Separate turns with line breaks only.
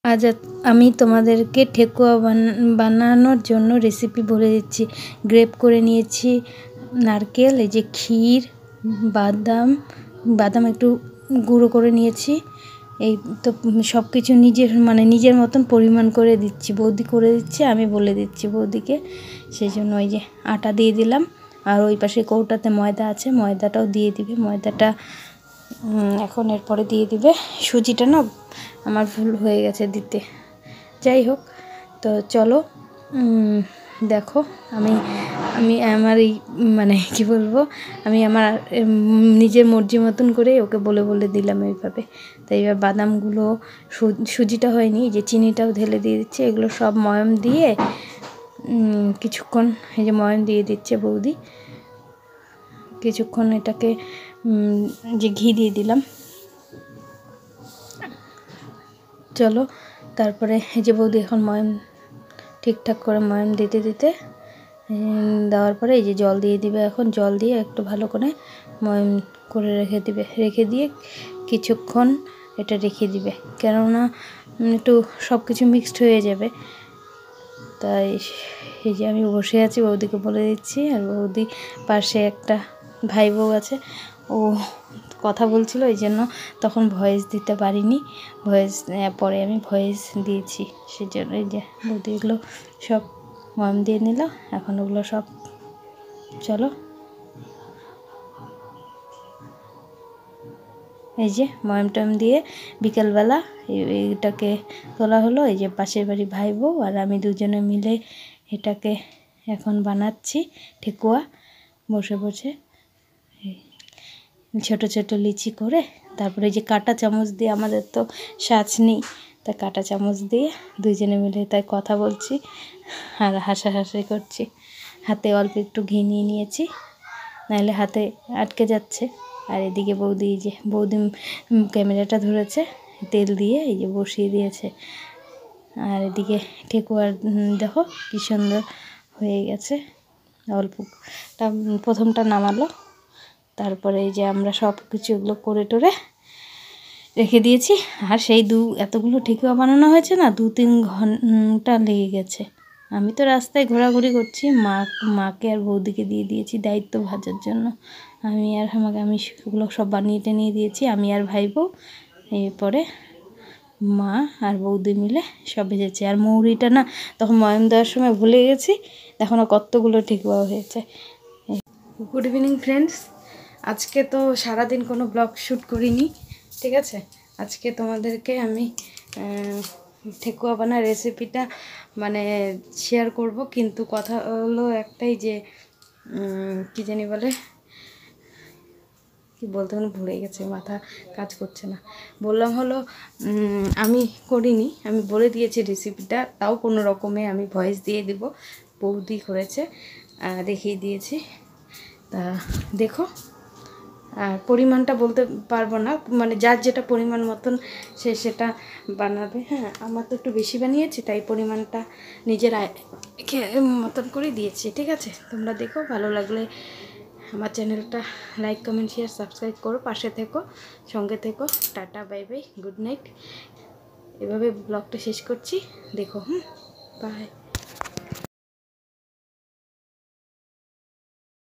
আজ আমি তোমাদেরকে ঠেকুয়া বানানোর জন্য রেসিপি বলে দিচ্ছি। গ্রেপ করে নিয়েছি নারকেল, এই যে ক্ষীর, বাদাম একটু গুঁড়ো করে নিয়েছি। এই তো সব কিছু নিজের মতন পরিমাণ করে দিচ্ছি। বৌদি করে দিচ্ছে, আমি বলে দিচ্ছি বৌদিকে। সেই জন্য ওই যে আটা দিয়ে দিলাম, আর ওই পাশে কৌটাতে ময়দা আছে, ময়দাটাও দিয়ে দিবে। ময়দাটা এখন এরপরে দিয়ে দিবে। সুজিটা না আমার ভুল হয়ে গেছে দিতে, যাই হোক। তো চলো দেখো, আমি আমার এই কি বলবো, আমি আমার নিজের মর্জি মতন করে ওকে বলে দিলাম এইভাবে। তো এইবার বাদামগুলো, সুজিটা হয়নি, যে চিনিটাও ঢেলে দিয়ে দিচ্ছে। এগুলো সব ময়াম দিয়ে কিছুক্ষণ, এই যে ময়াম দিয়ে দিচ্ছে বৌদি, কিছুক্ষণ এটাকে যে ঘি দিয়ে দিলাম। চলো, তারপরে এই যে বৌদি এখন ময়াম ঠিকঠাক করে ময়াম দিতে দেওয়ার পরে এই যে জল দিয়ে দিবে। এখন জল দিয়ে একটু ভালো করে ময়াম করে রেখে দিয়ে কিছুক্ষণ এটা রেখে দিবে, কেননা একটু সব কিছু মিক্সড হয়ে যাবে। তাই এই যে আমি বসে আছি, বৌদিকে বলে দিচ্ছি। আর বৌদি পাশে একটা ভাই বউ আছে, ও কথা বলছিল, এই জন্য তখন ভয়েস দিতে পারিনি। পরে আমি ভয়েস দিয়েছি। সেই জন্য এই যে বৌদি এগুলো সব ময়াম দিয়ে নিল। এখন ওগুলো সব, চলো, এই যে ময়াম টয়াম দিয়ে বিকেলবেলা এইটাকে তোলা হলো। এই যে পাশের বাড়ি ভাই বউ আর আমি দুজনে মিলে এটাকে এখন বানাচ্ছি ঠেকুয়া, বসে বসে ছোট ছোট লিচি করে। তারপরে এই যে কাঁটা চামচ দিয়ে, আমাদের তো সাজ নেই, তাই কাঁটা চামচ দিয়ে দুইজনে মিলে তাই কথা বলছি আর হাসাহাসি করছি। হাতে অল্প একটু ঘি নিয়ে নিয়েছি, নাহলে হাতে আটকে যাচ্ছে। আর এদিকে বৌদি ক্যামেরাটা ধরেছে, তেল দিয়ে এই যে বসিয়ে দিয়েছে। আর এদিকে ঠেকুয়ার দেখো কি সুন্দর হয়ে গেছে। অল্পটা প্রথমটা নামালো, তারপরে এই যে আমরা সব কিছু এগুলো করে টোরে রেখে দিয়েছি। আর সেই এতগুলো ঠেকুয়া বানানো হয়েছে না, 2-3 ঘন্টা লেগে গেছে। আমি তো রাস্তায় ঘোরাঘুরি করছি, মাকে আর বৌদিকে দিয়ে দিয়েছি দায়িত্ব ভাজার জন্য। আমি ওগুলো সব বানিয়ে টেনিয়ে দিয়েছি, আমি আর ভাই বউ। এরপরে মা আর বৌদি মিলে সব ভেজেছে। আর মৌরিটা না তখন ময়াম দেওয়ার সময় ভুলে গেছি, এখনও কতগুলো ঠেকুয়া হয়েছে। গুড ইভিনিং ফ্রেন্ডস, আজকে তো সারাদিন কোনো ব্লগ শ্যুট করিনি, ঠিক আছে। আজকে তোমাদেরকে আমি ঠেকুয়া বানার রেসিপিটা শেয়ার করব। কিন্তু কথা হলো একটাই, যে কী জানি বলে, কি বলতে ভুলে গেছে, মাথা কাজ করছে না। বললাম হলো আমি করিনি, আমি বলে দিয়েছি রেসিপিটা, তাও কোনো রকমে আমি ভয়েস দিয়ে দিব। বৌদি করেছে, দেখিয়ে দিয়েছি। তা দেখো, আর পরিমাণটা বলতে পারবো না, যার যেটা পরিমাণ মতন সেটা বানাবে। হ্যাঁ, আমার তো একটু বেশি বানিয়েছি, তাই পরিমাণটা নিজের মতন করে দিয়েছি, ঠিক আছে। তোমরা দেখো, ভালো লাগলে আমার চ্যানেলটা লাইক, কমেন্ট, শেয়ার, সাবস্ক্রাইব করো, পাশে থেকো, সঙ্গে থেকো। Tata, bye bye, good night. এভাবে ব্লগটা শেষ করছি, দেখো। বাই।